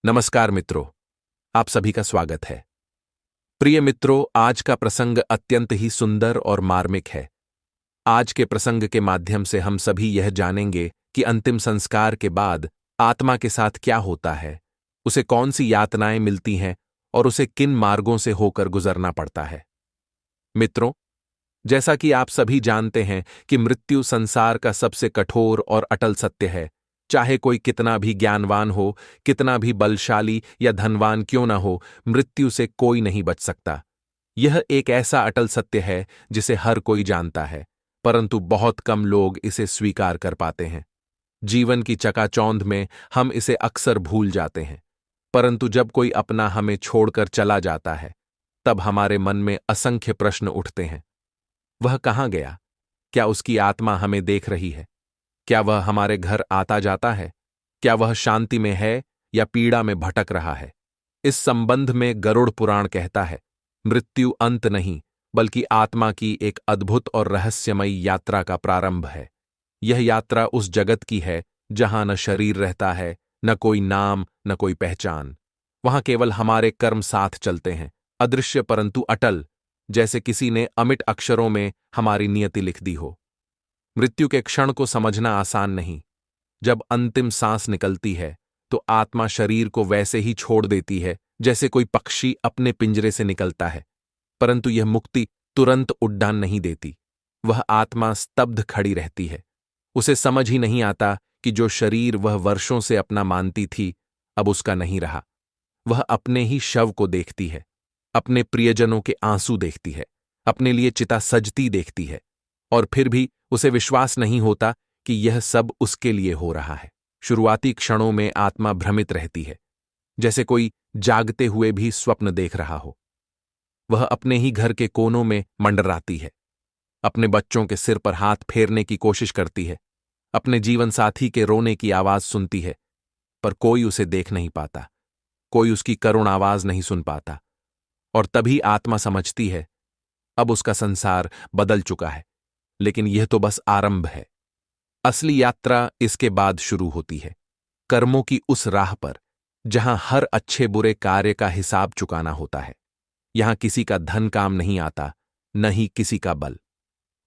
नमस्कार मित्रों, आप सभी का स्वागत है। प्रिय मित्रों, आज का प्रसंग अत्यंत ही सुंदर और मार्मिक है। आज के प्रसंग के माध्यम से हम सभी यह जानेंगे कि अंतिम संस्कार के बाद आत्मा के साथ क्या होता है, उसे कौन सी यातनाएं मिलती हैं और उसे किन मार्गों से होकर गुजरना पड़ता है। मित्रों, जैसा कि आप सभी जानते हैं कि मृत्यु संसार का सबसे कठोर और अटल सत्य है। चाहे कोई कितना भी ज्ञानवान हो, कितना भी बलशाली या धनवान क्यों न हो, मृत्यु से कोई नहीं बच सकता। यह एक ऐसा अटल सत्य है जिसे हर कोई जानता है, परंतु बहुत कम लोग इसे स्वीकार कर पाते हैं। जीवन की चकाचौंध में हम इसे अक्सर भूल जाते हैं, परंतु जब कोई अपना हमें छोड़कर चला जाता है, तब हमारे मन में असंख्य प्रश्न उठते हैं। वह कहाँ गया? क्या उसकी आत्मा हमें देख रही है? क्या वह हमारे घर आता जाता है? क्या वह शांति में है या पीड़ा में भटक रहा है? इस संबंध में गरुड़ पुराण कहता है, मृत्यु अंत नहीं, बल्कि आत्मा की एक अद्भुत और रहस्यमयी यात्रा का प्रारंभ है। यह यात्रा उस जगत की है जहां न शरीर रहता है, न कोई नाम, न कोई पहचान। वहां केवल हमारे कर्म साथ चलते हैं, अदृश्य परंतु अटल, जैसे किसी ने अमिट अक्षरों में हमारी नियति लिख दी हो। मृत्यु के क्षण को समझना आसान नहीं। जब अंतिम सांस निकलती है तो आत्मा शरीर को वैसे ही छोड़ देती है जैसे कोई पक्षी अपने पिंजरे से निकलता है, परंतु यह मुक्ति तुरंत उड्डान नहीं देती। वह आत्मा स्तब्ध खड़ी रहती है। उसे समझ ही नहीं आता कि जो शरीर वह वर्षों से अपना मानती थी, अब उसका नहीं रहा। वह अपने ही शव को देखती है, अपने प्रियजनों के आंसू देखती है, अपने लिए चिता सजती देखती है, और फिर भी उसे विश्वास नहीं होता कि यह सब उसके लिए हो रहा है। शुरुआती क्षणों में आत्मा भ्रमित रहती है, जैसे कोई जागते हुए भी स्वप्न देख रहा हो। वह अपने ही घर के कोनों में मंडराती है, अपने बच्चों के सिर पर हाथ फेरने की कोशिश करती है, अपने जीवन साथी के रोने की आवाज सुनती है, पर कोई उसे देख नहीं पाता, कोई उसकी करुण आवाज नहीं सुन पाता। और तभी आत्मा समझती है, अब उसका संसार बदल चुका है, लेकिन यह तो बस आरंभ है। असली यात्रा इसके बाद शुरू होती है, कर्मों की उस राह पर जहां हर अच्छे बुरे कार्य का हिसाब चुकाना होता है। यहां किसी का धन काम नहीं आता, न ही किसी का बल।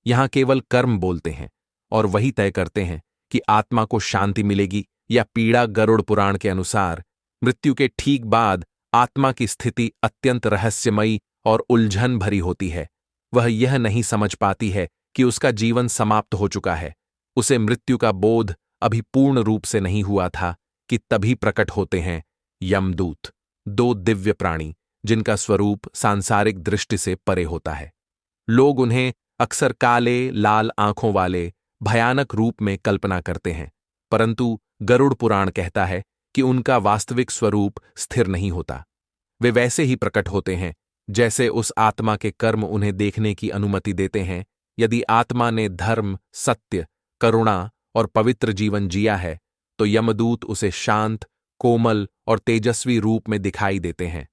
यहां केवल कर्म बोलते हैं और वही तय करते हैं कि आत्मा को शांति मिलेगी या पीड़ा। गरुड़ पुराण के अनुसार मृत्यु के ठीक बाद आत्मा की स्थिति अत्यंत रहस्यमयी और उलझन भरी होती है। वह यह नहीं समझ पाती है कि उसका जीवन समाप्त हो चुका है। उसे मृत्यु का बोध अभी पूर्ण रूप से नहीं हुआ था कि तभी प्रकट होते हैं यमदूत, दो दिव्य प्राणी जिनका स्वरूप सांसारिक दृष्टि से परे होता है। लोग उन्हें अक्सर काले लाल आंखों वाले भयानक रूप में कल्पना करते हैं, परंतु गरुड़ पुराण कहता है कि उनका वास्तविक स्वरूप स्थिर नहीं होता। वे वैसे ही प्रकट होते हैं जैसे उस आत्मा के कर्म उन्हें देखने की अनुमति देते हैं। यदि आत्मा ने धर्म, सत्य, करुणा और पवित्र जीवन जिया है, तो यमदूत उसे शांत, कोमल और तेजस्वी रूप में दिखाई देते हैं,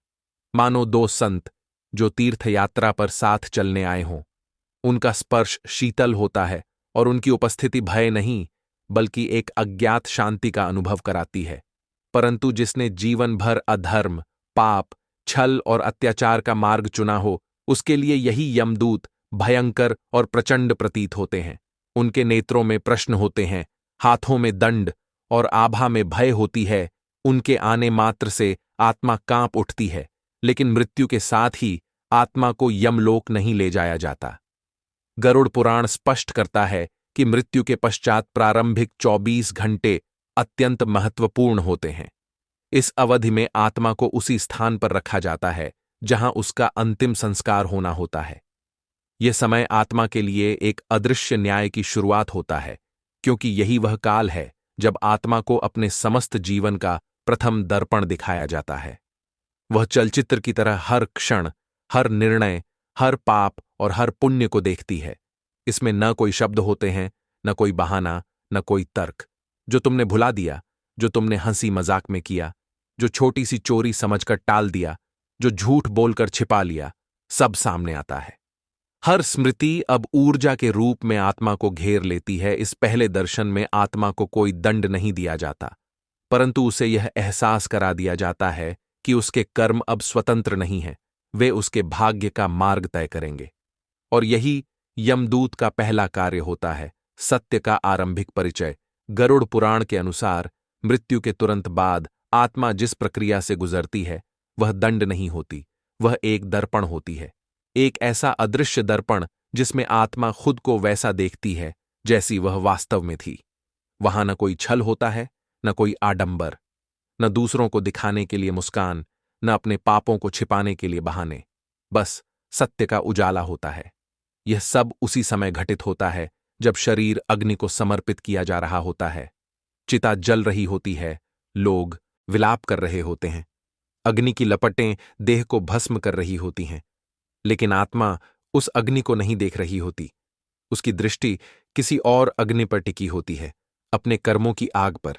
मानो दो संत जो तीर्थ यात्रा पर साथ चलने आए हों। उनका स्पर्श शीतल होता है और उनकी उपस्थिति भय नहीं, बल्कि एक अज्ञात शांति का अनुभव कराती है। परंतु जिसने जीवन भर अधर्म, पाप, छल और अत्याचार का मार्ग चुना हो, उसके लिए यही यमदूत भयंकर और प्रचंड प्रतीत होते हैं। उनके नेत्रों में प्रश्न होते हैं, हाथों में दंड और आभा में भय होती है। उनके आने मात्र से आत्मा कांप उठती है, लेकिन मृत्यु के साथ ही आत्मा को यमलोक नहीं ले जाया जाता। गरुड़ पुराण स्पष्ट करता है कि मृत्यु के पश्चात प्रारंभिक 24 घंटे अत्यंत महत्वपूर्ण होते हैं। इस अवधि में आत्मा को उसी स्थान पर रखा जाता है जहां उसका अंतिम संस्कार होना होता है। यह समय आत्मा के लिए एक अदृश्य न्याय की शुरुआत होता है, क्योंकि यही वह काल है जब आत्मा को अपने समस्त जीवन का प्रथम दर्पण दिखाया जाता है। वह चलचित्र की तरह हर क्षण, हर निर्णय, हर पाप और हर पुण्य को देखती है। इसमें न कोई शब्द होते हैं, न कोई बहाना, न कोई तर्क। जो तुमने भुला दिया, जो तुमने हंसी मजाक में किया, जो छोटी सी चोरी समझकर टाल दिया, जो झूठ बोलकर छिपा लिया, सब सामने आता है। हर स्मृति अब ऊर्जा के रूप में आत्मा को घेर लेती है। इस पहले दर्शन में आत्मा को कोई दंड नहीं दिया जाता, परंतु उसे यह एहसास करा दिया जाता है कि उसके कर्म अब स्वतंत्र नहीं हैं, वे उसके भाग्य का मार्ग तय करेंगे। और यही यमदूत का पहला कार्य होता है, सत्य का आरंभिक परिचय। गरुड़ पुराण के अनुसार मृत्यु के तुरंत बाद आत्मा जिस प्रक्रिया से गुजरती है वह दंड नहीं होती, वह एक दर्पण होती है, एक ऐसा अदृश्य दर्पण जिसमें आत्मा खुद को वैसा देखती है जैसी वह वास्तव में थी। वहां न कोई छल होता है, न कोई आडंबर, न दूसरों को दिखाने के लिए मुस्कान, न अपने पापों को छिपाने के लिए बहाने। बस सत्य का उजाला होता है। यह सब उसी समय घटित होता है जब शरीर अग्नि को समर्पित किया जा रहा होता है। चिता जल रही होती है, लोग विलाप कर रहे होते हैं, अग्नि की लपटें देह को भस्म कर रही होती हैं, लेकिन आत्मा उस अग्नि को नहीं देख रही होती। उसकी दृष्टि किसी और अग्नि पर टिकी होती है, अपने कर्मों की आग पर।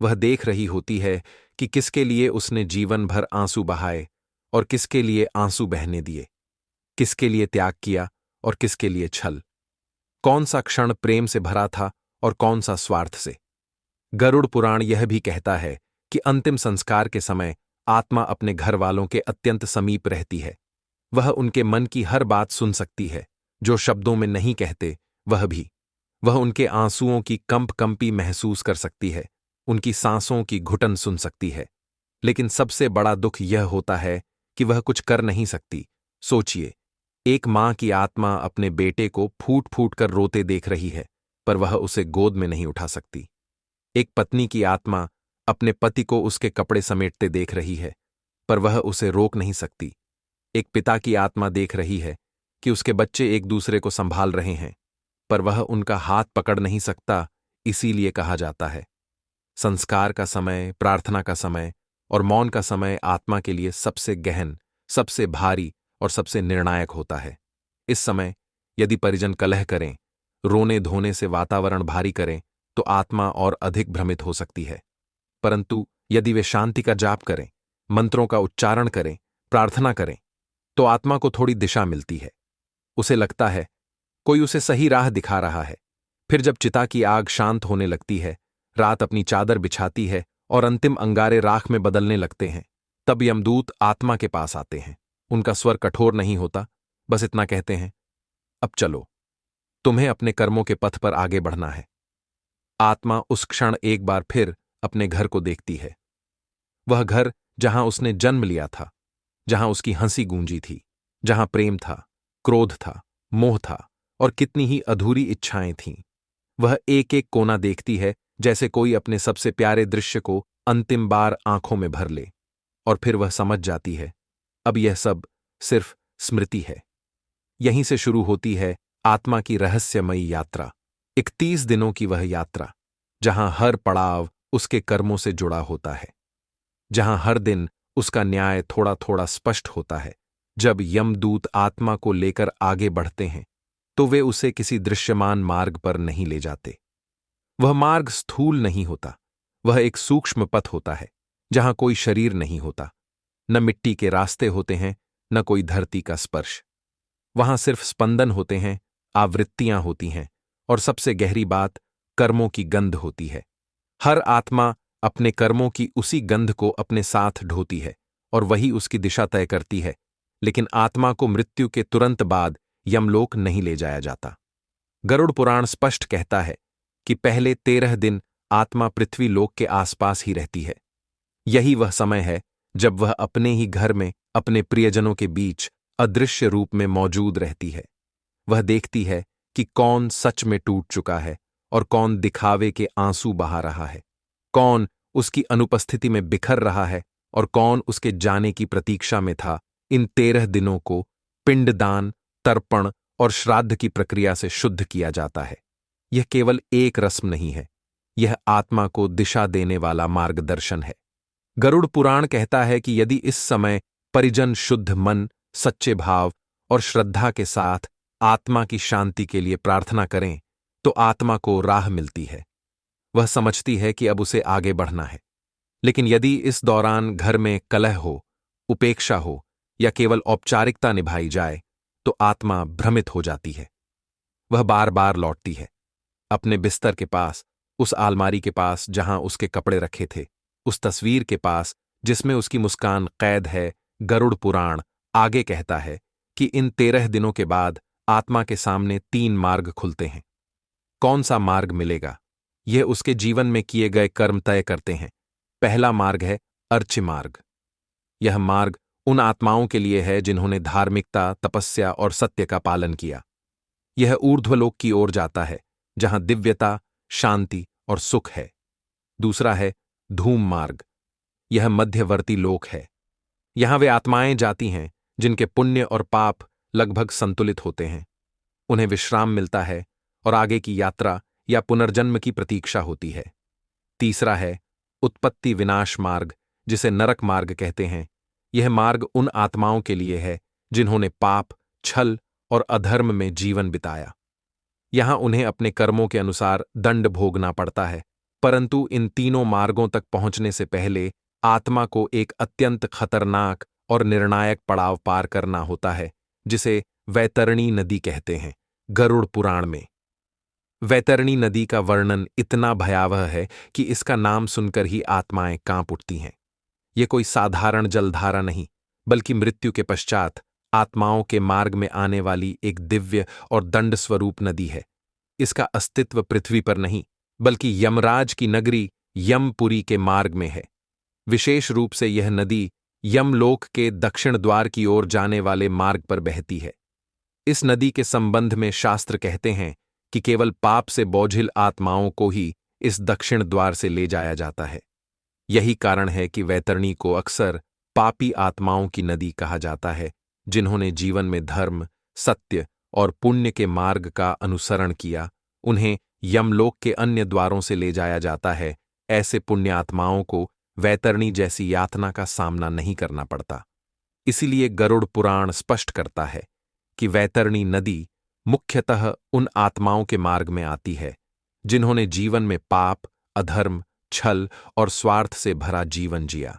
वह देख रही होती है कि किसके लिए उसने जीवन भर आंसू बहाए और किसके लिए आंसू बहने दिए, किसके लिए त्याग किया और किसके लिए छल, कौन सा क्षण प्रेम से भरा था और कौन सा स्वार्थ से। गरुड़ पुराण यह भी कहता है कि अंतिम संस्कार के समय आत्मा अपने घर वालों के अत्यंत समीप रहती है। वह उनके मन की हर बात सुन सकती है, जो शब्दों में नहीं कहते वह भी। वह उनके आंसुओं की कंपी महसूस कर सकती है, उनकी सांसों की घुटन सुन सकती है। लेकिन सबसे बड़ा दुख यह होता है कि वह कुछ कर नहीं सकती। सोचिए, एक मां की आत्मा अपने बेटे को फूट फूट कर रोते देख रही है, पर वह उसे गोद में नहीं उठा सकती। एक पत्नी की आत्मा अपने पति को उसके कपड़े समेटते देख रही है, पर वह उसे रोक नहीं सकती। एक पिता की आत्मा देख रही है कि उसके बच्चे एक दूसरे को संभाल रहे हैं, पर वह उनका हाथ पकड़ नहीं सकता। इसीलिए कहा जाता है, संस्कार का समय, प्रार्थना का समय और मौन का समय आत्मा के लिए सबसे गहन, सबसे भारी और सबसे निर्णायक होता है। इस समय यदि परिजन कलह करें, रोने धोने से वातावरण भारी करें, तो आत्मा और अधिक भ्रमित हो सकती है। परंतु यदि वे शांति का जाप करें, मंत्रों का उच्चारण करें, प्रार्थना करें, तो आत्मा को थोड़ी दिशा मिलती है। उसे लगता है कोई उसे सही राह दिखा रहा है। फिर जब चिता की आग शांत होने लगती है, रात अपनी चादर बिछाती है और अंतिम अंगारे राख में बदलने लगते हैं, तब यमदूत आत्मा के पास आते हैं। उनका स्वर कठोर नहीं होता, बस इतना कहते हैं, अब चलो, तुम्हें अपने कर्मों के पथ पर आगे बढ़ना है। आत्मा उस क्षण एक बार फिर अपने घर को देखती है, वह घर जहां उसने जन्म लिया था, जहां उसकी हंसी गूंजी थी, जहां प्रेम था, क्रोध था, मोह था और कितनी ही अधूरी इच्छाएं थीं। वह एक एक कोना देखती है, जैसे कोई अपने सबसे प्यारे दृश्य को अंतिम बार आंखों में भर ले, और फिर वह समझ जाती है, अब यह सब सिर्फ स्मृति है। यहीं से शुरू होती है आत्मा की रहस्यमयी यात्रा, 31 दिनों की वह यात्रा, जहां हर पड़ाव उसके कर्मों से जुड़ा होता है, जहां हर दिन उसका न्याय थोड़ा थोड़ा स्पष्ट होता है। जब यमदूत आत्मा को लेकर आगे बढ़ते हैं, तो वे उसे किसी दृश्यमान मार्ग पर नहीं ले जाते। वह मार्ग स्थूल नहीं होता, वह एक सूक्ष्म पथ होता है, जहां कोई शरीर नहीं होता, न मिट्टी के रास्ते होते हैं, न कोई धरती का स्पर्श। वहां सिर्फ स्पंदन होते हैं, आवृत्तियां होती हैं, और सबसे गहरी बात, कर्मों की गंध होती है। हर आत्मा अपने कर्मों की उसी गंध को अपने साथ ढोती है, और वही उसकी दिशा तय करती है। लेकिन आत्मा को मृत्यु के तुरंत बाद यमलोक नहीं ले जाया जाता। गरुड़ पुराण स्पष्ट कहता है कि पहले 13 दिन आत्मा पृथ्वी लोक के आसपास ही रहती है। यही वह समय है जब वह अपने ही घर में अपने प्रियजनों के बीच अदृश्य रूप में मौजूद रहती है। वह देखती है कि कौन सच में टूट चुका है और कौन दिखावे के आंसू बहा रहा है, कौन उसकी अनुपस्थिति में बिखर रहा है और कौन उसके जाने की प्रतीक्षा में था। इन 13 दिनों को पिंडदान, तर्पण और श्राद्ध की प्रक्रिया से शुद्ध किया जाता है। यह केवल एक रस्म नहीं है, यह आत्मा को दिशा देने वाला मार्गदर्शन है। गरुड़ पुराण कहता है कि यदि इस समय परिजन शुद्ध मन, सच्चे भाव और श्रद्धा के साथ आत्मा की शांति के लिए प्रार्थना करें, तो आत्मा को राह मिलती है। वह समझती है कि अब उसे आगे बढ़ना है। लेकिन यदि इस दौरान घर में कलह हो, उपेक्षा हो या केवल औपचारिकता निभाई जाए, तो आत्मा भ्रमित हो जाती है। वह बार बार लौटती है, अपने बिस्तर के पास, उस अलमारी के पास जहां उसके कपड़े रखे थे, उस तस्वीर के पास जिसमें उसकी मुस्कान कैद है, गरुड़ पुराण आगे कहता है कि इन 13 दिनों के बाद आत्मा के सामने 3 मार्ग खुलते हैं। कौन सा मार्ग मिलेगा? यह उसके जीवन में किए गए कर्म तय करते हैं। पहला मार्ग है अर्च्य मार्ग। यह मार्ग उन आत्माओं के लिए है जिन्होंने धार्मिकता, तपस्या और सत्य का पालन किया। यह ऊर्ध्वलोक की ओर जाता है, जहां दिव्यता, शांति और सुख है। दूसरा है धूम मार्ग। यह मध्यवर्ती लोक है। यहां वे आत्माएं जाती हैं जिनके पुण्य और पाप लगभग संतुलित होते हैं। उन्हें विश्राम मिलता है और आगे की यात्रा या पुनर्जन्म की प्रतीक्षा होती है। तीसरा है उत्पत्ति विनाश मार्ग, जिसे नरक मार्ग कहते हैं। यह मार्ग उन आत्माओं के लिए है जिन्होंने पाप, छल और अधर्म में जीवन बिताया। यहां उन्हें अपने कर्मों के अनुसार दंड भोगना पड़ता है, परंतु इन तीनों मार्गों तक पहुंचने से पहले आत्मा को एक अत्यंत खतरनाक और निर्णायक पड़ाव पार करना होता है, जिसे वैतरणी नदी कहते हैं। गरुड़ पुराण में वैतरणी नदी का वर्णन इतना भयावह है कि इसका नाम सुनकर ही आत्माएं कांप उठती हैं। यह कोई साधारण जलधारा नहीं, बल्कि मृत्यु के पश्चात आत्माओं के मार्ग में आने वाली एक दिव्य और दंड स्वरूप नदी है। इसका अस्तित्व पृथ्वी पर नहीं, बल्कि यमराज की नगरी यमपुरी के मार्ग में है। विशेष रूप से यह नदी यमलोक के दक्षिण द्वार की ओर जाने वाले मार्ग पर बहती है। इस नदी के संबंध में शास्त्र कहते हैं कि केवल पाप से बोझिल आत्माओं को ही इस दक्षिण द्वार से ले जाया जाता है। यही कारण है कि वैतरणी को अक्सर पापी आत्माओं की नदी कहा जाता है, जिन्होंने जीवन में धर्म, सत्य और पुण्य के मार्ग का अनुसरण किया। उन्हें यमलोक के अन्य द्वारों से ले जाया जाता है। ऐसे पुण्यात्माओं को वैतरणी जैसी यातना का सामना नहीं करना पड़ता। इसीलिए गरुड़ पुराण स्पष्ट करता है कि वैतरणी नदी मुख्यतः उन आत्माओं के मार्ग में आती है जिन्होंने जीवन में पाप, अधर्म, छल और स्वार्थ से भरा जीवन जिया।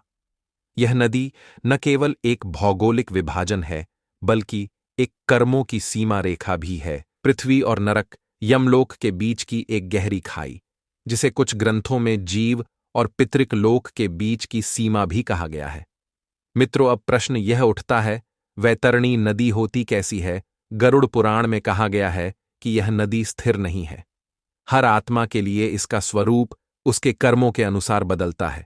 यह नदी न केवल एक भौगोलिक विभाजन है, बल्कि एक कर्मों की सीमा रेखा भी है। पृथ्वी और नरक, यमलोक के बीच की एक गहरी खाई, जिसे कुछ ग्रंथों में जीव और पितृक लोक के बीच की सीमा भी कहा गया है। मित्रों, अब प्रश्न यह उठता है, वैतरणी नदी होती कैसी है? गरुड़ पुराण में कहा गया है कि यह नदी स्थिर नहीं है। हर आत्मा के लिए इसका स्वरूप उसके कर्मों के अनुसार बदलता है।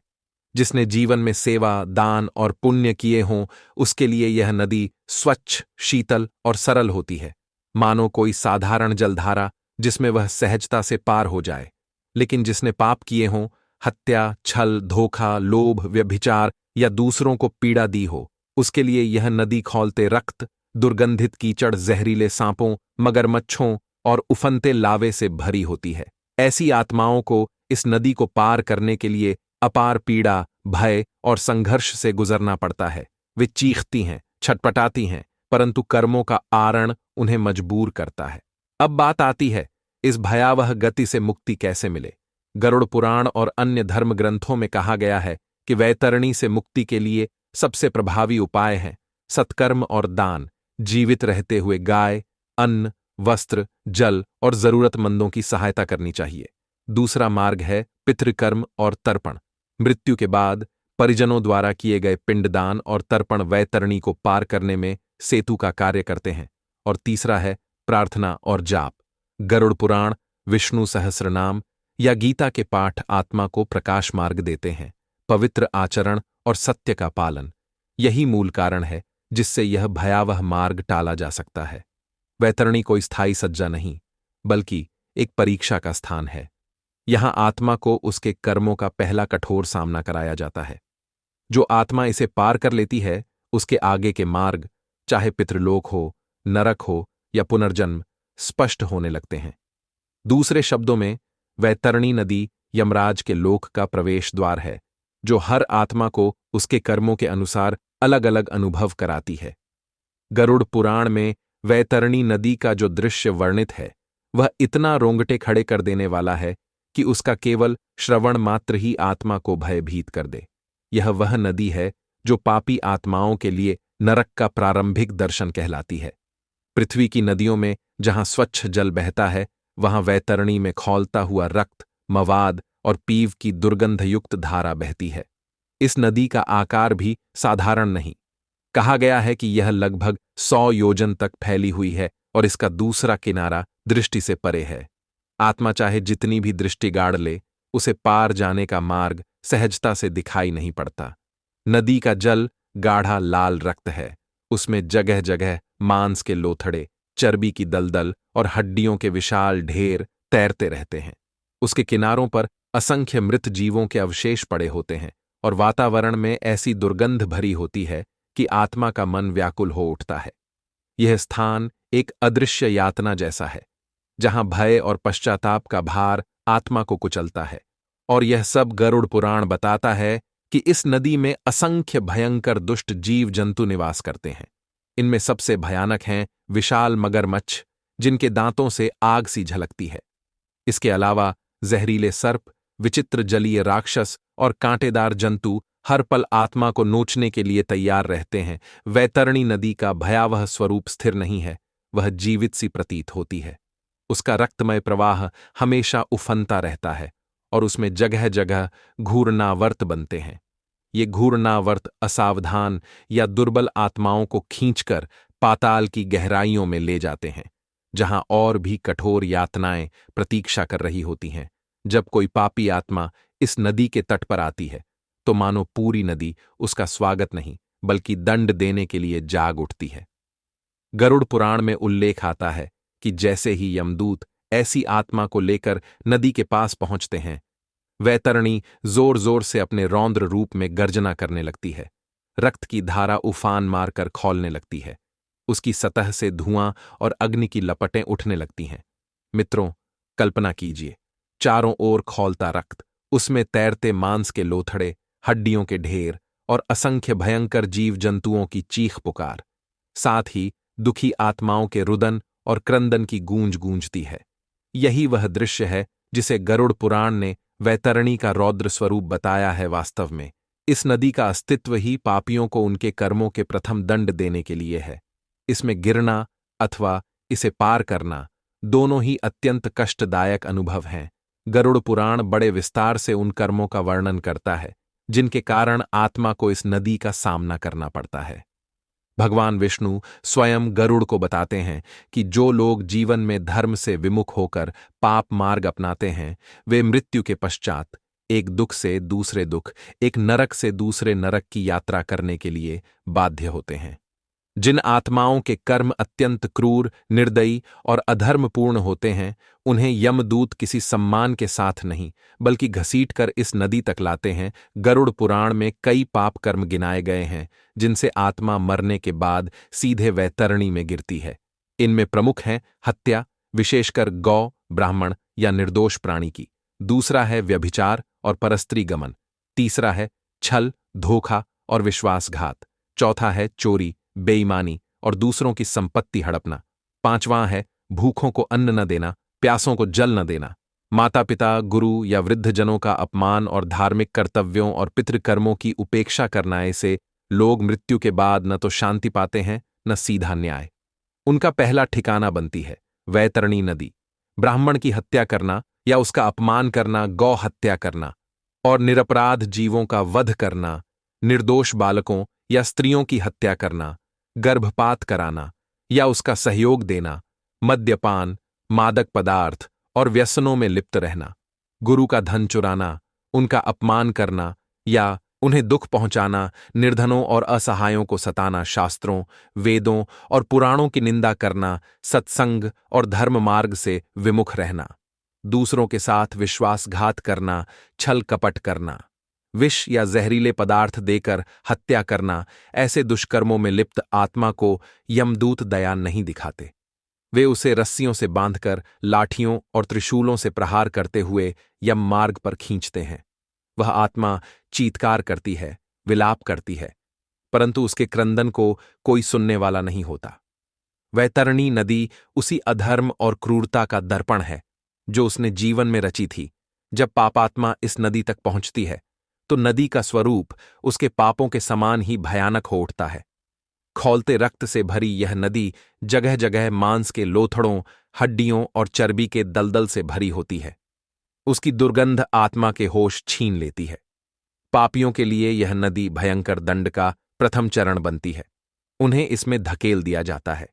जिसने जीवन में सेवा, दान और पुण्य किए हों, उसके लिए यह नदी स्वच्छ, शीतल और सरल होती है, मानो कोई साधारण जलधारा जिसमें वह सहजता से पार हो जाए। लेकिन जिसने पाप किए हों, हत्या, छल, धोखा, लोभ, व्यभिचार या दूसरों को पीड़ा दी हो, उसके लिए यह नदी खौलते रक्त, दुर्गंधित कीचड़, जहरीले सांपों, मगरमच्छों और उफनते लावे से भरी होती है। ऐसी आत्माओं को इस नदी को पार करने के लिए अपार पीड़ा, भय और संघर्ष से गुजरना पड़ता है। वे चीखती हैं, छटपटाती हैं, परंतु कर्मों का आरण उन्हें मजबूर करता है। अब बात आती है, इस भयावह गति से मुक्ति कैसे मिले? गरुड़ पुराण और अन्य धर्म ग्रंथों में कहा गया है कि वैतरणी से मुक्ति के लिए सबसे प्रभावी उपाय हैं सत्कर्म और दान। जीवित रहते हुए गाय, अन्न, वस्त्र, जल और जरूरतमंदों की सहायता करनी चाहिए। दूसरा मार्ग है पितृकर्म और तर्पण। मृत्यु के बाद परिजनों द्वारा किए गए पिंडदान और तर्पण वैतरणी को पार करने में सेतु का कार्य करते हैं। और तीसरा है प्रार्थना और जाप। गरुड़ पुराण, विष्णु सहस्रनाम या गीता के पाठ आत्मा को प्रकाश मार्ग देते हैं। पवित्र आचरण और सत्य का पालन, यही मूल कारण है जिससे यह भयावह मार्ग टाला जा सकता है। वैतरणी कोई स्थायी सज्जा नहीं, बल्कि एक परीक्षा का स्थान है। यहां आत्मा को उसके कर्मों का पहला कठोर सामना कराया जाता है। जो आत्मा इसे पार कर लेती है, उसके आगे के मार्ग, चाहे पितृलोक हो, नरक हो या पुनर्जन्म, स्पष्ट होने लगते हैं। दूसरे शब्दों में, वैतरणी नदी यमराज के लोक का प्रवेश द्वार है, जो हर आत्मा को उसके कर्मों के अनुसार अलग अलग अनुभव कराती है। गरुड़ पुराण में वैतरणी नदी का जो दृश्य वर्णित है, वह इतना रोंगटे खड़े कर देने वाला है कि उसका केवल श्रवण मात्र ही आत्मा को भयभीत कर दे। यह वह नदी है जो पापी आत्माओं के लिए नरक का प्रारंभिक दर्शन कहलाती है। पृथ्वी की नदियों में जहां स्वच्छ जल बहता है, वहां वैतरणी में खौलता हुआ रक्त मवाद और पीव की दुर्गंधयुक्त धारा बहती है। इस नदी का आकार भी साधारण नहीं। कहा गया है कि यह लगभग 100 योजन तक फैली हुई है और इसका दूसरा किनारा दृष्टि से परे है। आत्मा चाहे जितनी भी दृष्टि गाड़ ले, उसे पार जाने का मार्ग सहजता से दिखाई नहीं पड़ता। नदी का जल गाढ़ा लाल रक्त है। उसमें जगह जगह मांस के लोथड़े, चर्बी की दलदल और हड्डियों के विशाल ढेर तैरते रहते हैं। उसके किनारों पर असंख्य मृत जीवों के अवशेष पड़े होते हैं और वातावरण में ऐसी दुर्गंध भरी होती है कि आत्मा का मन व्याकुल हो उठता है। यह स्थान एक अदृश्य यातना जैसा है, जहां भय और पश्चाताप का भार आत्मा को कुचलता है। और यह सब गरुड़ पुराण बताता है कि इस नदी में असंख्य भयंकर दुष्ट जीव जंतु निवास करते हैं। इनमें सबसे भयानक हैं विशाल मगरमच्छ, जिनके दांतों से आग सी झलकती है। इसके अलावा जहरीले सर्प, विचित्र जलीय राक्षस और कांटेदार जंतु हर पल आत्मा को नोचने के लिए तैयार रहते हैं। वैतरणी नदी का भयावह स्वरूप स्थिर नहीं है, वह जीवित सी प्रतीत होती है। उसका रक्तमय प्रवाह हमेशा उफनता रहता है और उसमें जगह जगह घूर्णावर्त बनते हैं। ये घूर्णावर्त असावधान या दुर्बल आत्माओं को खींचकर पाताल की गहराइयों में ले जाते हैं, जहां और भी कठोर यातनाएं प्रतीक्षा कर रही होती हैं। जब कोई पापी आत्मा इस नदी के तट पर आती है, तो मानो पूरी नदी उसका स्वागत नहीं बल्कि दंड देने के लिए जाग उठती है। गरुड़ पुराण में उल्लेख आता है कि जैसे ही यमदूत ऐसी आत्मा को लेकर नदी के पास पहुंचते हैं, वैतरणी जोर जोर से अपने रौद्र रूप में गर्जना करने लगती है। रक्त की धारा उफान मारकर खौलने लगती है। उसकी सतह से धुआं और अग्नि की लपटें उठने लगती हैं। मित्रों, कल्पना कीजिए, चारों ओर खौलता रक्त, उसमें तैरते मांस के लोथड़े, हड्डियों के ढेर और असंख्य भयंकर जीव जंतुओं की चीख पुकार, साथ ही दुखी आत्माओं के रुदन और क्रंदन की गूंज गूंजती है। यही वह दृश्य है जिसे गरुड़ पुराण ने वैतरणी का रौद्र स्वरूप बताया है। वास्तव में इस नदी का अस्तित्व ही पापियों को उनके कर्मों के प्रथम दंड देने के लिए है। इसमें गिरना अथवा इसे पार करना, दोनों ही अत्यंत कष्टदायक अनुभव हैं। गरुड़ पुराण बड़े विस्तार से उन कर्मों का वर्णन करता है जिनके कारण आत्मा को इस नदी का सामना करना पड़ता है। भगवान विष्णु स्वयं गरुड़ को बताते हैं कि जो लोग जीवन में धर्म से विमुख होकर पाप मार्ग अपनाते हैं, वे मृत्यु के पश्चात एक दुख से दूसरे दुख, एक नरक से दूसरे नरक की यात्रा करने के लिए बाध्य होते हैं। जिन आत्माओं के कर्म अत्यंत क्रूर, निर्दयी और अधर्मपूर्ण होते हैं, उन्हें यमदूत किसी सम्मान के साथ नहीं बल्कि घसीटकर इस नदी तक लाते हैं। गरुड़ पुराण में कई पाप कर्म गिनाए गए हैं जिनसे आत्मा मरने के बाद सीधे वैतरणी में गिरती है। इनमें प्रमुख हैं हत्या, विशेषकर गौ, ब्राह्मण या निर्दोष प्राणी की। दूसरा है व्यभिचार और परस्त्री गमन। तीसरा है छल, धोखा और विश्वासघात। चौथा है चोरी, बेईमानी और दूसरों की संपत्ति हड़पना। पांचवां है भूखों को अन्न न देना, प्यासों को जल न देना। माता पिता, गुरु या वृद्धजनों का अपमान और धार्मिक कर्तव्यों और पितृकर्मों की उपेक्षा करना। ऐसे लोग मृत्यु के बाद न तो शांति पाते हैं न सीधा न्याय। उनका पहला ठिकाना बनती है वैतरणी नदी। ब्राह्मण की हत्या करना या उसका अपमान करना, गौ हत्या करना और निरपराध जीवों का वध करना, निर्दोष बालकों या स्त्रियों की हत्या करना, गर्भपात कराना या उसका सहयोग देना, मद्यपान, मादक पदार्थ और व्यसनों में लिप्त रहना, गुरु का धन चुराना, उनका अपमान करना या उन्हें दुख पहुंचाना, निर्धनों और असहायों को सताना, शास्त्रों, वेदों और पुराणों की निंदा करना, सत्संग और धर्म मार्ग से विमुख रहना, दूसरों के साथ विश्वासघात करना, छल कपट करना, विष या जहरीले पदार्थ देकर हत्या करना। ऐसे दुष्कर्मों में लिप्त आत्मा को यमदूत दया नहीं दिखाते। वे उसे रस्सियों से बांधकर, लाठियों और त्रिशूलों से प्रहार करते हुए यम मार्ग पर खींचते हैं। वह आत्मा चीत्कार करती है, विलाप करती है, परंतु उसके क्रंदन को कोई सुनने वाला नहीं होता। वैतरणी नदी उसी अधर्म और क्रूरता का दर्पण है जो उसने जीवन में रची थी। जब पापात्मा इस नदी तक पहुंचती है तो नदी का स्वरूप उसके पापों के समान ही भयानक हो उठता है। खौलते रक्त से भरी यह नदी जगह जगह मांस के लोथड़ों, हड्डियों और चर्बी के दलदल से भरी होती है। उसकी दुर्गंध आत्मा के होश छीन लेती है। पापियों के लिए यह नदी भयंकर दंड का प्रथम चरण बनती है। उन्हें इसमें धकेल दिया जाता है।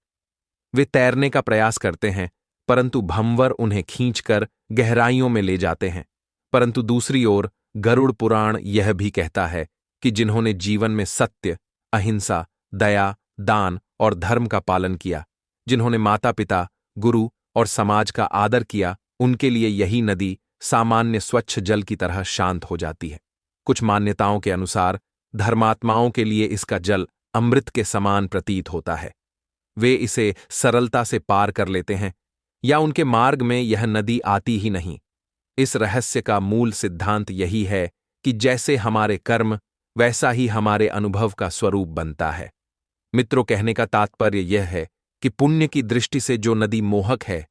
वे तैरने का प्रयास करते हैं, परंतु भंवर उन्हें खींचकर गहराइयों में ले जाते हैं। परंतु दूसरी ओर गरुड़ पुराण यह भी कहता है कि जिन्होंने जीवन में सत्य, अहिंसा, दया, दान और धर्म का पालन किया, जिन्होंने माता पिता, गुरु और समाज का आदर किया, उनके लिए यही नदी सामान्य स्वच्छ जल की तरह शांत हो जाती है। कुछ मान्यताओं के अनुसार धर्मात्माओं के लिए इसका जल अमृत के समान प्रतीत होता है। वे इसे सरलता से पार कर लेते हैं, या उनके मार्ग में यह नदी आती ही नहीं। इस रहस्य का मूल सिद्धांत यही है कि जैसे हमारे कर्म, वैसा ही हमारे अनुभव का स्वरूप बनता है। मित्रों, कहने का तात्पर्य यह है कि पुण्य की दृष्टि से जो नदी मोहक है,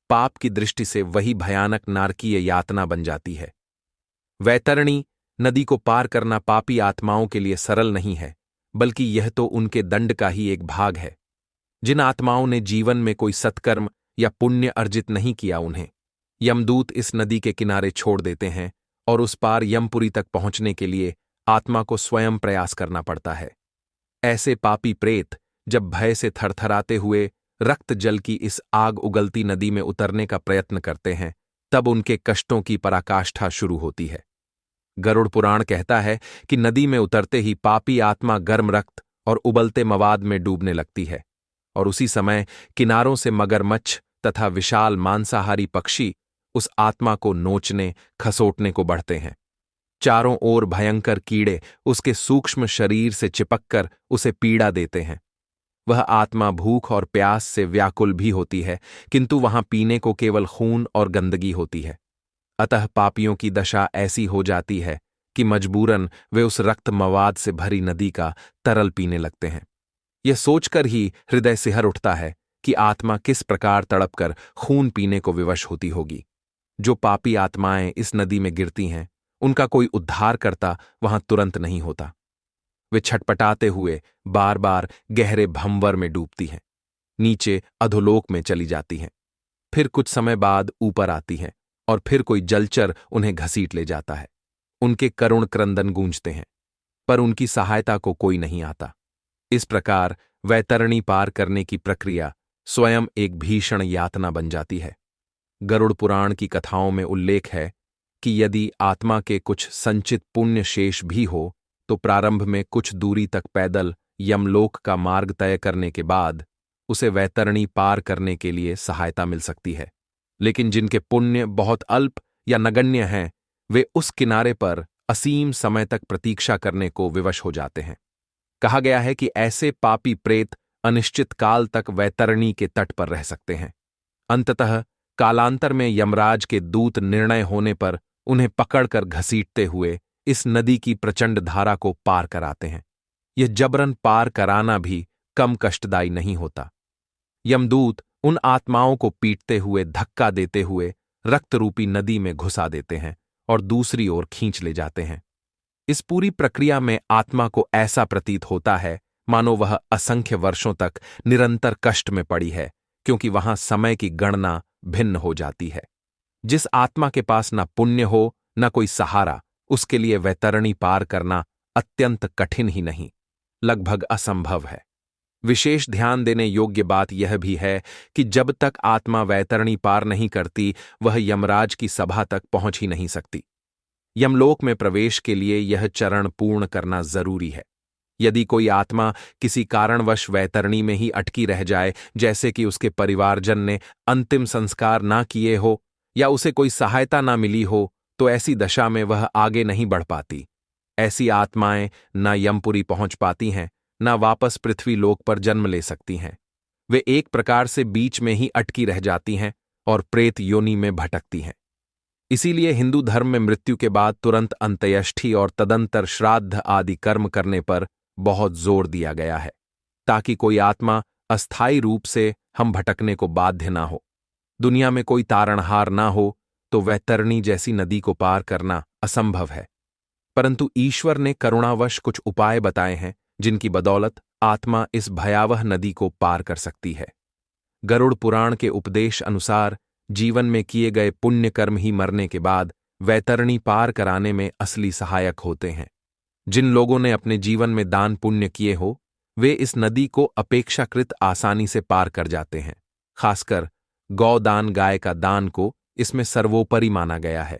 पाप की दृष्टि से वही भयानक नारकीय यातना बन जाती है। वैतरणी नदी को पार करना पापी आत्माओं के लिए सरल नहीं है, बल्कि यह तो उनके दंड का ही एक भाग है। जिन आत्माओं ने जीवन में कोई सत्कर्म या पुण्य अर्जित नहीं किया, उन्हें यमदूत इस नदी के किनारे छोड़ देते हैं और उस पार यमपुरी तक पहुंचने के लिए आत्मा को स्वयं प्रयास करना पड़ता है। ऐसे पापी प्रेत जब भय से थरथराते हुए रक्त जल की इस आग उगलती नदी में उतरने का प्रयत्न करते हैं, तब उनके कष्टों की पराकाष्ठा शुरू होती है। गरुड़ पुराण कहता है कि नदी में उतरते ही पापी आत्मा गर्म रक्त और उबलते मवाद में डूबने लगती है, और उसी समय किनारों से मगरमच्छ तथा विशाल मांसाहारी पक्षी उस आत्मा को नोचने, खसोटने को बढ़ते हैं। चारों ओर भयंकर कीड़े उसके सूक्ष्म शरीर से चिपककर उसे पीड़ा देते हैं। वह आत्मा भूख और प्यास से व्याकुल भी होती है, किंतु वहां पीने को केवल खून और गंदगी होती है। अतः पापियों की दशा ऐसी हो जाती है कि मजबूरन वे उस रक्त मवाद से भरी नदी का तरल पीने लगते हैं। यह सोचकर ही हृदय सिहर उठता है कि आत्मा किस प्रकार तड़पकर खून पीने को विवश होती होगी। जो पापी आत्माएं इस नदी में गिरती हैं, उनका कोई उद्धारकर्ता वहां तुरंत नहीं होता। वे छटपटाते हुए बार बार गहरे भंवर में डूबती हैं, नीचे अधोलोक में चली जाती हैं, फिर कुछ समय बाद ऊपर आती हैं, और फिर कोई जलचर उन्हें घसीट ले जाता है। उनके करुण क्रंदन गूंजते हैं, पर उनकी सहायता को कोई नहीं आता। इस प्रकार वैतरणी पार करने की प्रक्रिया स्वयं एक भीषण यातना बन जाती है। गरुड़ पुराण की कथाओं में उल्लेख है कि यदि आत्मा के कुछ संचित पुण्य शेष भी हो, तो प्रारंभ में कुछ दूरी तक पैदल यमलोक का मार्ग तय करने के बाद उसे वैतरणी पार करने के लिए सहायता मिल सकती है। लेकिन जिनके पुण्य बहुत अल्प या नगण्य हैं, वे उस किनारे पर असीम समय तक प्रतीक्षा करने को विवश हो जाते हैं। कहा गया है कि ऐसे पापी प्रेत अनिश्चित काल तक वैतरणी के तट पर रह सकते हैं। अंततः कालांतर में यमराज के दूत निर्णय होने पर उन्हें पकड़कर घसीटते हुए इस नदी की प्रचंड धारा को पार कराते हैं। यह जबरन पार कराना भी कम कष्टदायी नहीं होता। यमदूत उन आत्माओं को पीटते हुए, धक्का देते हुए रक्तरूपी नदी में घुसा देते हैं और दूसरी ओर खींच ले जाते हैं। इस पूरी प्रक्रिया में आत्मा को ऐसा प्रतीत होता है मानो वह असंख्य वर्षों तक निरंतर कष्ट में पड़ी है, क्योंकि वहां समय की गणना भिन्न हो जाती है। जिस आत्मा के पास न पुण्य हो न कोई सहारा, उसके लिए वैतरणी पार करना अत्यंत कठिन ही नहीं, लगभग असंभव है। विशेष ध्यान देने योग्य बात यह भी है कि जब तक आत्मा वैतरणी पार नहीं करती, वह यमराज की सभा तक पहुंच ही नहीं सकती। यमलोक में प्रवेश के लिए यह चरण पूर्ण करना जरूरी है। यदि कोई आत्मा किसी कारणवश वैतरणी में ही अटकी रह जाए, जैसे कि उसके परिवारजन ने अंतिम संस्कार ना किए हो या उसे कोई सहायता ना मिली हो, तो ऐसी दशा में वह आगे नहीं बढ़ पाती। ऐसी आत्माएं न यमपुरी पहुंच पाती हैं, न वापस पृथ्वी लोक पर जन्म ले सकती हैं। वे एक प्रकार से बीच में ही अटकी रह जाती हैं और प्रेत योनि में भटकती हैं। इसीलिए हिंदू धर्म में मृत्यु के बाद तुरंत अंत्येष्टि और तदंतर श्राद्ध आदि कर्म करने पर बहुत जोर दिया गया है, ताकि कोई आत्मा अस्थायी रूप से हम भटकने को बाध्य ना हो। दुनिया में कोई तारणहार ना हो तो वैतरणी जैसी नदी को पार करना असंभव है, परंतु ईश्वर ने करुणावश कुछ उपाय बताए हैं जिनकी बदौलत आत्मा इस भयावह नदी को पार कर सकती है। गरुड़ पुराण के उपदेश अनुसार जीवन में किए गए पुण्य कर्म ही मरने के बाद वैतरणी पार कराने में असली सहायक होते हैं। जिन लोगों ने अपने जीवन में दान पुण्य किए हो, वे इस नदी को अपेक्षाकृत आसानी से पार कर जाते हैं। खासकर गौदान, गाय का दान को इसमें सर्वोपरि माना गया है।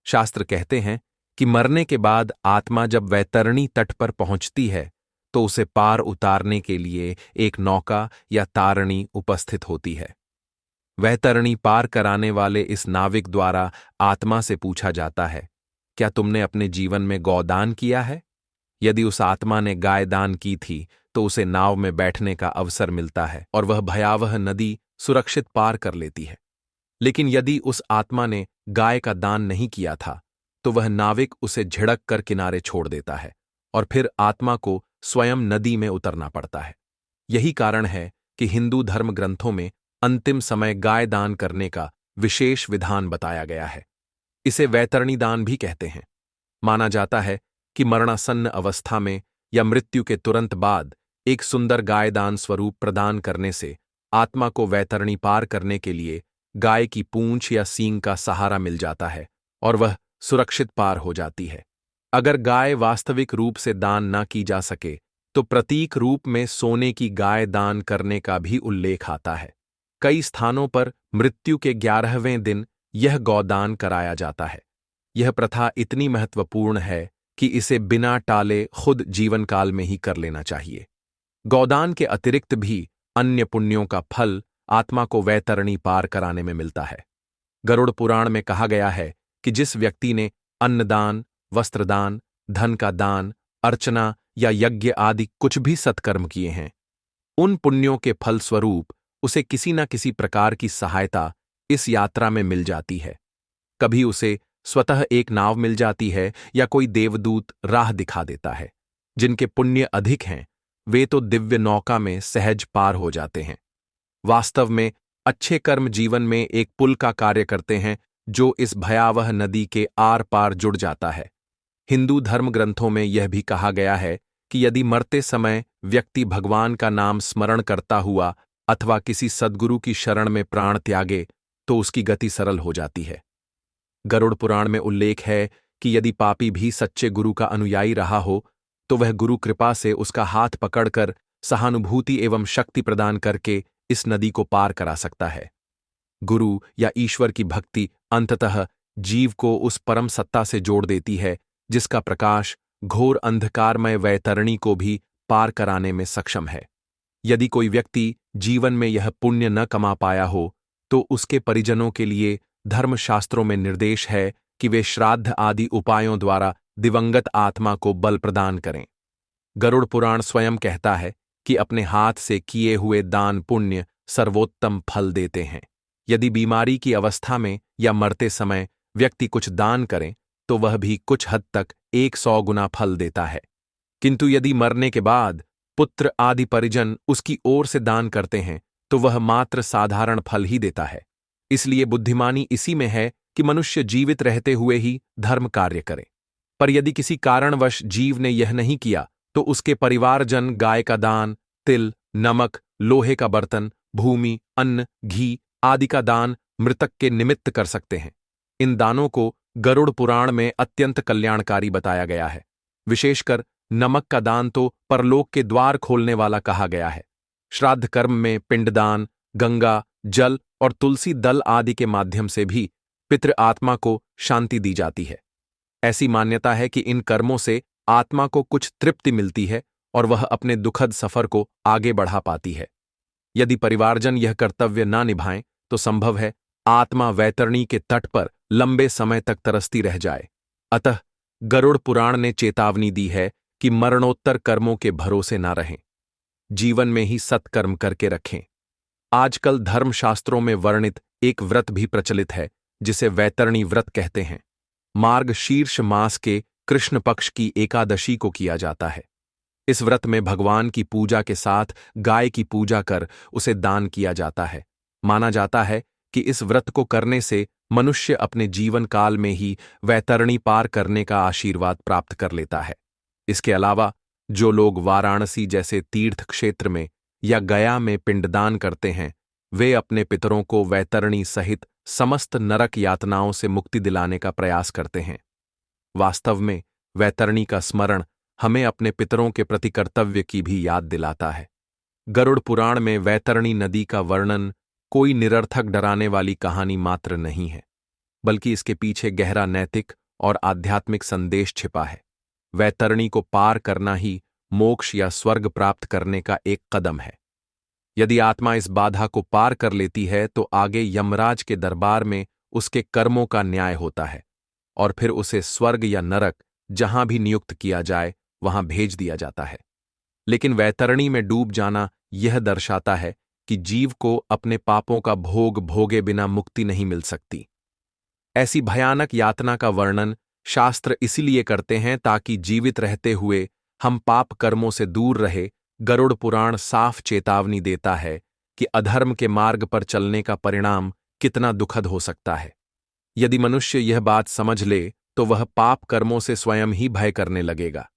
शास्त्र कहते हैं कि मरने के बाद आत्मा जब वैतरणी तट पर पहुंचती है तो उसे पार उतारने के लिए एक नौका या तारणी उपस्थित होती है। वैतरणी पार कराने वाले इस नाविक द्वारा आत्मा से पूछा जाता है, क्या तुमने अपने जीवन में गौदान किया है? यदि उस आत्मा ने गाय दान की थी तो उसे नाव में बैठने का अवसर मिलता है और वह भयावह नदी सुरक्षित पार कर लेती है। लेकिन यदि उस आत्मा ने गाय का दान नहीं किया था तो वह नाविक उसे झिड़क कर किनारे छोड़ देता है और फिर आत्मा को स्वयं नदी में उतरना पड़ता है। यही कारण है कि हिंदू धर्म ग्रंथों में अंतिम समय गाय दान करने का विशेष विधान बताया गया है। इसे वैतरणी दान भी कहते हैं। माना जाता है कि मरणासन्न अवस्था में या मृत्यु के तुरंत बाद एक सुंदर गाय दान स्वरूप प्रदान करने से आत्मा को वैतरणी पार करने के लिए गाय की पूंछ या सींग का सहारा मिल जाता है और वह सुरक्षित पार हो जाती है। अगर गाय वास्तविक रूप से दान न की जा सके तो प्रतीक रूप में सोने की गाय दान करने का भी उल्लेख आता है। कई स्थानों पर मृत्यु के 11वें दिन यह गौदान कराया जाता है। यह प्रथा इतनी महत्वपूर्ण है कि इसे बिना टाले खुद जीवन काल में ही कर लेना चाहिए। गौदान के अतिरिक्त भी अन्य पुण्यों का फल आत्मा को वैतरणी पार कराने में मिलता है। गरुड़ पुराण में कहा गया है कि जिस व्यक्ति ने अन्नदान, वस्त्रदान, धन का दान, अर्चना या यज्ञ आदि कुछ भी सत्कर्म किए हैं, उन पुण्यों के फल स्वरूप उसे किसी न किसी प्रकार की सहायता इस यात्रा में मिल जाती है। कभी उसे स्वतः एक नाव मिल जाती है या कोई देवदूत राह दिखा देता है। जिनके पुण्य अधिक हैं वे तो दिव्य नौका में सहज पार हो जाते हैं। वास्तव में अच्छे कर्म जीवन में एक पुल का कार्य करते हैं जो इस भयावह नदी के आर पार जुड़ जाता है। हिंदू धर्म ग्रंथों में यह भी कहा गया है कि यदि मरते समय व्यक्ति भगवान का नाम स्मरण करता हुआ अथवा किसी सद्गुरु की शरण में प्राण त्यागे तो उसकी गति सरल हो जाती है। गरुड़ पुराण में उल्लेख है कि यदि पापी भी सच्चे गुरु का अनुयायी रहा हो तो वह गुरु कृपा से उसका हाथ पकड़कर सहानुभूति एवं शक्ति प्रदान करके इस नदी को पार करा सकता है। गुरु या ईश्वर की भक्ति अंततः जीव को उस परम सत्ता से जोड़ देती है जिसका प्रकाश घोर अंधकारमय वैतरणी को भी पार कराने में सक्षम है। यदि कोई व्यक्ति जीवन में यह पुण्य न कमा पाया हो तो उसके परिजनों के लिए धर्मशास्त्रों में निर्देश है कि वे श्राद्ध आदि उपायों द्वारा दिवंगत आत्मा को बल प्रदान करें। गरुड़ पुराण स्वयं कहता है कि अपने हाथ से किए हुए दान पुण्य सर्वोत्तम फल देते हैं। यदि बीमारी की अवस्था में या मरते समय व्यक्ति कुछ दान करे तो वह भी कुछ हद तक 100 गुना फल देता है। किंतु यदि मरने के बाद पुत्र आदि परिजन उसकी ओर से दान करते हैं तो वह मात्र साधारण फल ही देता है। इसलिए बुद्धिमानी इसी में है कि मनुष्य जीवित रहते हुए ही धर्म कार्य करे। पर यदि किसी कारणवश जीव ने यह नहीं किया तो उसके परिवारजन गाय का दान, तिल, नमक, लोहे का बर्तन, भूमि, अन्न, घी आदि का दान मृतक के निमित्त कर सकते हैं। इन दानों को गरुड़ पुराण में अत्यंत कल्याणकारी बताया गया है। विशेषकर नमक का दान तो परलोक के द्वार खोलने वाला कहा गया है। श्राद्ध कर्म में पिंडदान, गंगा जल और तुलसी दल आदि के माध्यम से भी पितृ आत्मा को शांति दी जाती है। ऐसी मान्यता है कि इन कर्मों से आत्मा को कुछ तृप्ति मिलती है और वह अपने दुखद सफर को आगे बढ़ा पाती है। यदि परिवारजन यह कर्तव्य ना निभाएं तो संभव है आत्मा वैतरणी के तट पर लंबे समय तक तरसती रह जाए। अतः गरुड़ पुराण ने चेतावनी दी है कि मरणोत्तर कर्मों के भरोसे ना रहें, जीवन में ही सत्कर्म करके रखें। आजकल धर्मशास्त्रों में वर्णित एक व्रत भी प्रचलित है जिसे वैतरणी व्रत कहते हैं। मार्ग शीर्ष मास के कृष्ण पक्ष की एकादशी को किया जाता है। इस व्रत में भगवान की पूजा के साथ गाय की पूजा कर उसे दान किया जाता है। माना जाता है कि इस व्रत को करने से मनुष्य अपने जीवन काल में ही वैतरणी पार करने का आशीर्वाद प्राप्त कर लेता है। इसके अलावा जो लोग वाराणसी जैसे तीर्थ क्षेत्र में या गया में पिंडदान करते हैं वे अपने पितरों को वैतरणी सहित समस्त नरक यातनाओं से मुक्ति दिलाने का प्रयास करते हैं। वास्तव में वैतरणी का स्मरण हमें अपने पितरों के प्रति कर्तव्य की भी याद दिलाता है। गरुड़ पुराण में वैतरणी नदी का वर्णन कोई निरर्थक डराने वाली कहानी मात्र नहीं है, बल्कि इसके पीछे गहरा नैतिक और आध्यात्मिक संदेश छिपा है। वैतरणी को पार करना ही मोक्ष या स्वर्ग प्राप्त करने का एक कदम है। यदि आत्मा इस बाधा को पार कर लेती है तो आगे यमराज के दरबार में उसके कर्मों का न्याय होता है और फिर उसे स्वर्ग या नरक जहां भी नियुक्त किया जाए वहां भेज दिया जाता है। लेकिन वैतरणी में डूब जाना यह दर्शाता है कि जीव को अपने पापों का भोग भोगे बिना मुक्ति नहीं मिल सकती। ऐसी भयानक यातना का वर्णन शास्त्र इसीलिए करते हैं ताकि जीवित रहते हुए हम पाप कर्मों से दूर रहे। गरुड़ पुराण साफ चेतावनी देता है कि अधर्म के मार्ग पर चलने का परिणाम कितना दुखद हो सकता है। यदि मनुष्य यह बात समझ ले तो वह पाप कर्मों से स्वयं ही भय करने लगेगा।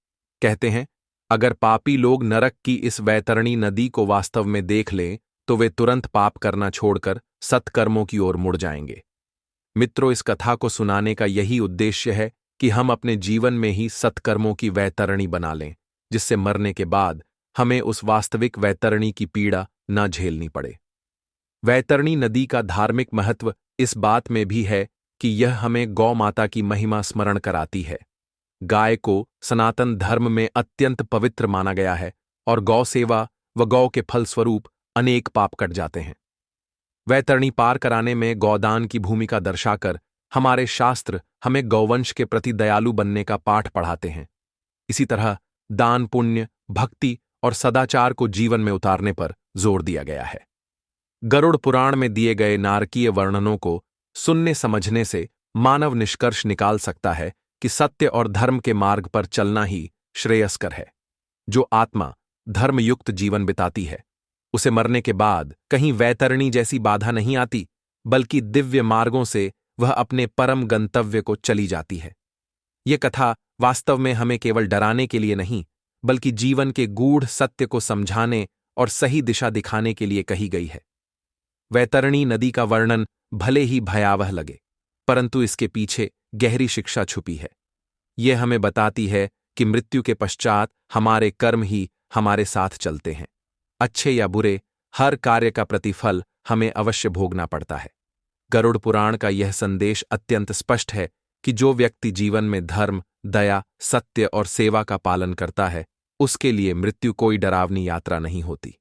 कहते हैं, अगर पापी लोग नरक की इस वैतरणी नदी को वास्तव में देख लें तो वे तुरंत पाप करना छोड़कर सत्कर्मों की ओर मुड़ जाएंगे। मित्रों, इस कथा को सुनाने का यही उद्देश्य है कि हम अपने जीवन में ही सत्कर्मों की वैतरणी बना लें, जिससे मरने के बाद हमें उस वास्तविक वैतरणी की पीड़ा न झेलनी पड़े। वैतरणी नदी का धार्मिक महत्व इस बात में भी है कि यह हमें गौ माता की महिमा स्मरण कराती है। गाय को सनातन धर्म में अत्यंत पवित्र माना गया है और गौ सेवा व गौ के फलस्वरूप अनेक पाप कट जाते हैं। वैतरणी पार कराने में गौदान की भूमिका दर्शाकर हमारे शास्त्र हमें गौवंश के प्रति दयालु बनने का पाठ पढ़ाते हैं। इसी तरह दान, पुण्य, भक्ति और सदाचार को जीवन में उतारने पर जोर दिया गया है। गरुड़ पुराण में दिए गए नारकीय वर्णनों को सुनने समझने से मानव निष्कर्ष निकाल सकता है कि सत्य और धर्म के मार्ग पर चलना ही श्रेयस्कर है। जो आत्मा धर्मयुक्त जीवन बिताती है उसे मरने के बाद कहीं वैतरणी जैसी बाधा नहीं आती, बल्कि दिव्य मार्गों से वह अपने परम गंतव्य को चली जाती है। ये कथा वास्तव में हमें केवल डराने के लिए नहीं, बल्कि जीवन के गूढ़ सत्य को समझाने और सही दिशा दिखाने के लिए कही गई है। वैतरणी नदी का वर्णन भले ही भयावह लगे, परंतु इसके पीछे गहरी शिक्षा छुपी है। यह हमें बताती है कि मृत्यु के पश्चात हमारे कर्म ही हमारे साथ चलते हैं। अच्छे या बुरे, हर कार्य का प्रतिफल हमें अवश्य भोगना पड़ता है। गरुड़ पुराण का यह संदेश अत्यंत स्पष्ट है कि जो व्यक्ति जीवन में धर्म, दया, सत्य और सेवा का पालन करता है, उसके लिए मृत्यु कोई डरावनी यात्रा नहीं होती,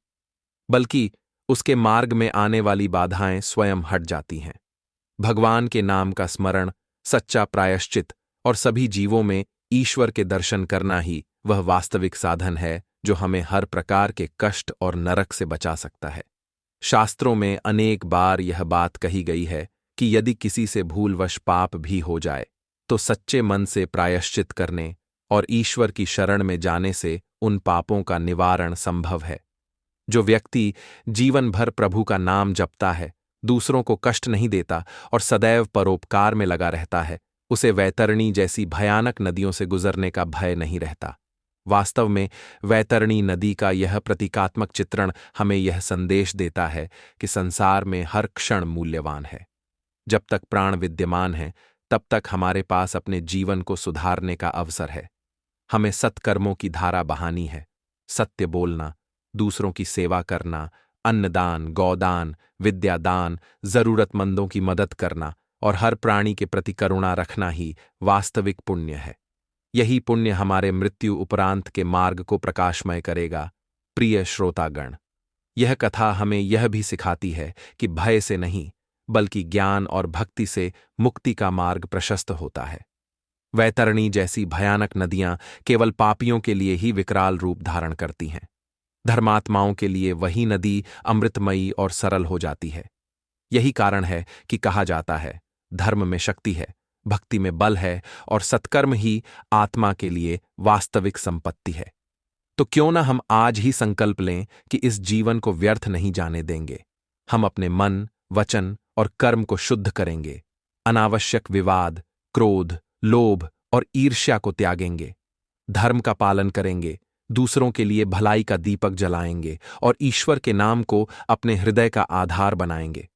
बल्कि उसके मार्ग में आने वाली बाधाएं स्वयं हट जाती हैं। भगवान के नाम का स्मरण, सच्चा प्रायश्चित और सभी जीवों में ईश्वर के दर्शन करना ही वह वास्तविक साधन है जो हमें हर प्रकार के कष्ट और नरक से बचा सकता है। शास्त्रों में अनेक बार यह बात कही गई है कि यदि किसी से भूलवश पाप भी हो जाए तो सच्चे मन से प्रायश्चित करने और ईश्वर की शरण में जाने से उन पापों का निवारण संभव है। जो व्यक्ति जीवन भर प्रभु का नाम जपता है, दूसरों को कष्ट नहीं देता और सदैव परोपकार में लगा रहता है, उसे वैतरणी जैसी भयानक नदियों से गुजरने का भय नहीं रहता। वास्तव में वैतरणी नदी का यह प्रतीकात्मक चित्रण हमें यह संदेश देता है कि संसार में हर क्षण मूल्यवान है। जब तक प्राण विद्यमान है, तब तक हमारे पास अपने जीवन को सुधारने का अवसर है। हमें सत्कर्मों की धारा बहानी है। सत्य बोलना, दूसरों की सेवा करना, अन्नदान, गौदान, विद्यादान, जरूरतमंदों की मदद करना और हर प्राणी के प्रति करुणा रखना ही वास्तविक पुण्य है। यही पुण्य हमारे मृत्यु उपरांत के मार्ग को प्रकाशमय करेगा। प्रिय श्रोतागण, यह कथा हमें यह भी सिखाती है कि भय से नहीं, बल्कि ज्ञान और भक्ति से मुक्ति का मार्ग प्रशस्त होता है। वैतरणी जैसी भयानक नदियां केवल पापियों के लिए ही विकराल रूप धारण करती हैं। धर्मात्माओं के लिए वही नदी अमृतमयी और सरल हो जाती है। यही कारण है कि कहा जाता है, धर्म में शक्ति है, भक्ति में बल है और सत्कर्म ही आत्मा के लिए वास्तविक संपत्ति है। तो क्यों ना हम आज ही संकल्प लें कि इस जीवन को व्यर्थ नहीं जाने देंगे। हम अपने मन, वचन और कर्म को शुद्ध करेंगे। अनावश्यक विवाद, क्रोध, लोभ और ईर्ष्या को त्यागेंगे। धर्म का पालन करेंगे, दूसरों के लिए भलाई का दीपक जलाएंगे और ईश्वर के नाम को अपने हृदय का आधार बनाएंगे।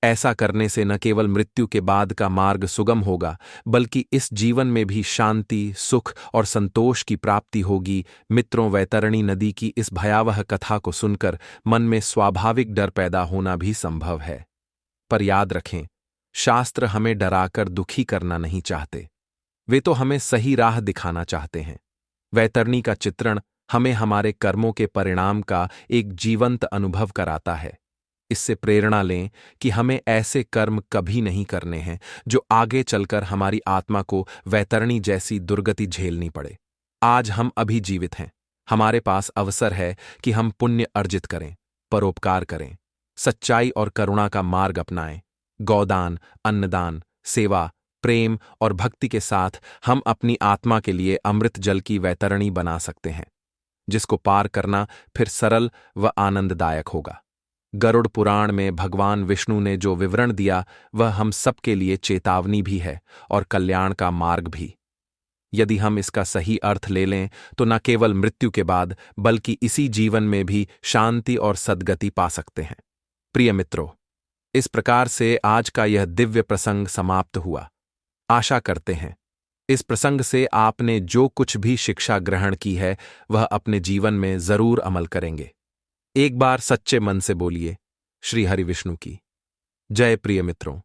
ऐसा करने से न केवल मृत्यु के बाद का मार्ग सुगम होगा, बल्कि इस जीवन में भी शांति, सुख और संतोष की प्राप्ति होगी। मित्रों, वैतरणी नदी की इस भयावह कथा को सुनकर मन में स्वाभाविक डर पैदा होना भी संभव है। पर याद रखें, शास्त्र हमें डराकर दुखी करना नहीं चाहते, वे तो हमें सही राह दिखाना चाहते हैं। वैतरणी का चित्रण हमें हमारे कर्मों के परिणाम का एक जीवंत अनुभव कराता है। इससे प्रेरणा लें कि हमें ऐसे कर्म कभी नहीं करने हैं जो आगे चलकर हमारी आत्मा को वैतरणी जैसी दुर्गति झेलनी पड़े। आज हम अभी जीवित हैं, हमारे पास अवसर है कि हम पुण्य अर्जित करें, परोपकार करें, सच्चाई और करुणा का मार्ग अपनाएं। गौदान, अन्नदान, सेवा, प्रेम और भक्ति के साथ हम अपनी आत्मा के लिए अमृत जल की वैतरणी बना सकते हैं, जिसको पार करना फिर सरल व आनंददायक होगा। गरुड़ पुराण में भगवान विष्णु ने जो विवरण दिया वह हम सबके लिए चेतावनी भी है और कल्याण का मार्ग भी। यदि हम इसका सही अर्थ ले लें तो न केवल मृत्यु के बाद बल्कि इसी जीवन में भी शांति और सद्गति पा सकते हैं। प्रिय मित्रों, इस प्रकार से आज का यह दिव्य प्रसंग समाप्त हुआ। आशा करते हैं इस प्रसंग से आपने जो कुछ भी शिक्षा ग्रहण की है वह अपने जीवन में जरूर अमल करेंगे। एक बार सच्चे मन से बोलिए, श्री हरि विष्णु की जय। प्रिय मित्रों,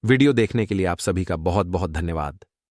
वीडियो देखने के लिए आप सभी का बहुत बहुत धन्यवाद।